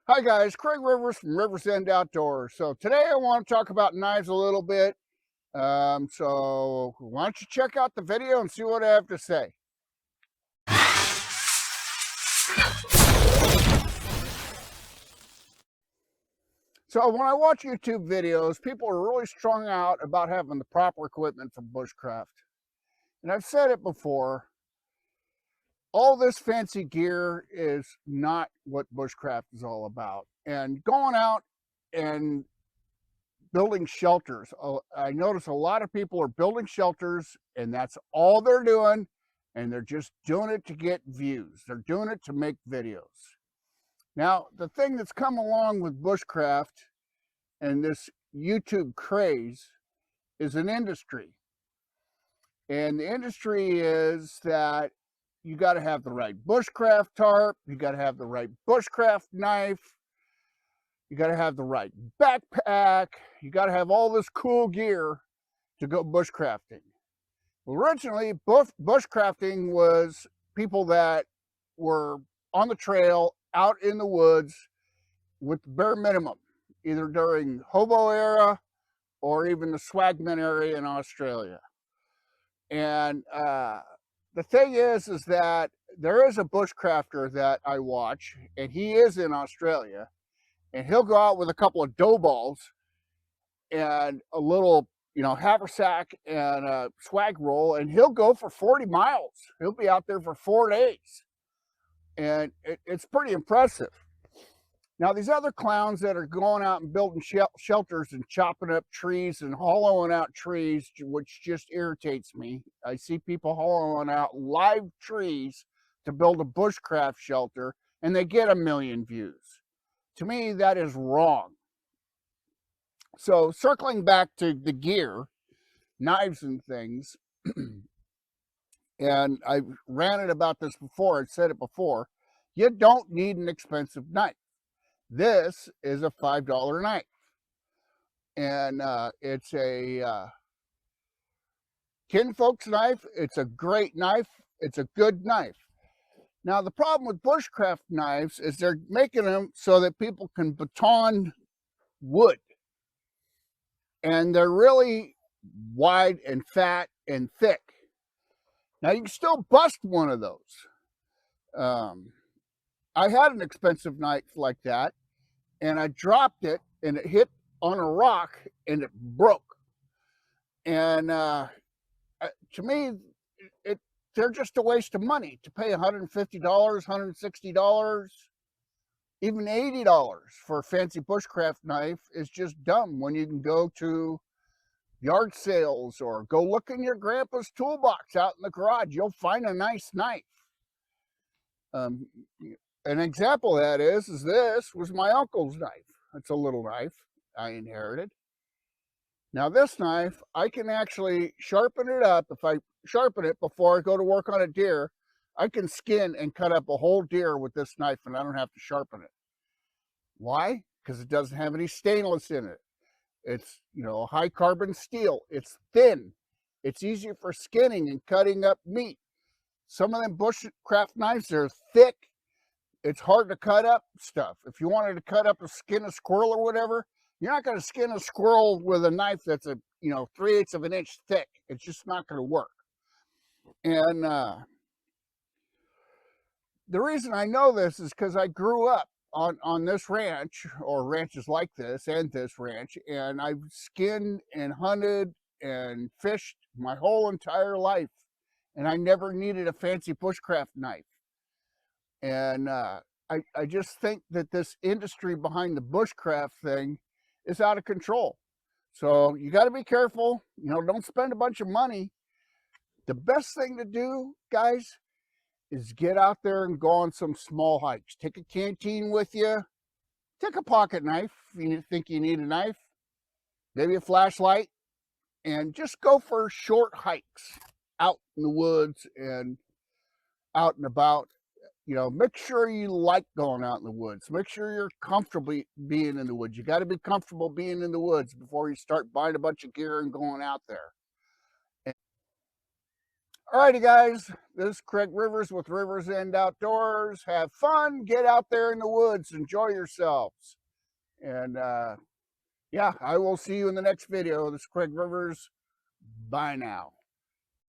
Hi guys, Craig Rivers from Rivers End Outdoors. So today I want to talk about knives a little bit. So why don't you check out the video and see what I have to say. So when I watch YouTube videos, people are really strung out about having the proper equipment for bushcraft. And I've said it before, all this fancy gear is not what bushcraft is all about. And going out and building shelters. I notice a lot of people are building shelters and that's all they're doing. And they're just doing it to get views. They're doing it to make videos. Now, the thing that's come along with bushcraft and this YouTube craze is an industry. And the industry is that you got to have the right bushcraft tarp, you got to have the right bushcraft knife, you got to have the right backpack, you got to have all this cool gear to go bushcrafting. Originally, bushcrafting was people that were on the trail, out in the woods with the bare minimum, either during hobo era or even the swagman era in Australia. And the thing is that there is a bushcrafter that I watch, and he is in Australia, and he'll go out with a couple of dough balls and a little, haversack and a swag roll, and he'll go for 40 miles. He'll be out there for 4 days, and it's pretty impressive. Now, these other clowns that are going out and building shelters and chopping up trees and hollowing out trees, which just irritates me. I see people hollowing out live trees to build a bushcraft shelter, and they get 1 million views. To me, that is wrong. So circling back to the gear, knives and things, and I've ranted about this before, I've said it before, you don't need an expensive knife. This is a $5 knife, and it's a kinfolk's knife. It's a great knife. It's a good knife. Now, the problem with bushcraft knives is they're making them so that people can baton wood, and they're really wide and fat and thick. Now, you can still bust one of those. Um, I had an expensive knife like that, and I dropped it, and it hit on a rock, and it broke. And to me, it they're just a waste of money to pay $150, $160, even $80 for a fancy bushcraft knife is just dumb when you can go to yard sales or go look in your grandpa's toolbox out in the garage. You'll find a nice knife. Um, an example of that is this was my uncle's knife. It's a little knife I inherited. Now this knife, I can actually sharpen it up. If I sharpen it before I go to work on a deer, I can skin and cut up a whole deer with this knife and I don't have to sharpen it. Why? Because it doesn't have any stainless in it. It's, high carbon steel. It's thin. It's easier for skinning and cutting up meat. Some of them bushcraft knives, they're thick. It's hard to cut up stuff. If you wanted to cut up a skin a squirrel or whatever, you're not going to skin a squirrel with a knife that's 3/8 of an inch thick. It's just not going to work. And the reason I know this is because I grew up on this ranch or ranches like this and this ranch, and I've skinned and hunted and fished my whole entire life, and I never needed a fancy bushcraft knife. And I just think that this industry behind the bushcraft thing is out of control. So you got to be careful. Don't spend a bunch of money. The best thing to do, guys, is get out there and go on some small hikes. Take a canteen with you. Take a pocket knife if you think you need a knife. Maybe a flashlight. And just go for short hikes out in the woods and out and about. Make sure you like going out in the woods. Make sure you're comfortable being in the woods. You got to be comfortable being in the woods before you start buying a bunch of gear and going out there. Alrighty, guys. This is Craig Rivers with Rivers End Outdoors. Have fun. Get out there in the woods. Enjoy yourselves. And yeah, I will see you in the next video. This is Craig Rivers. Bye now.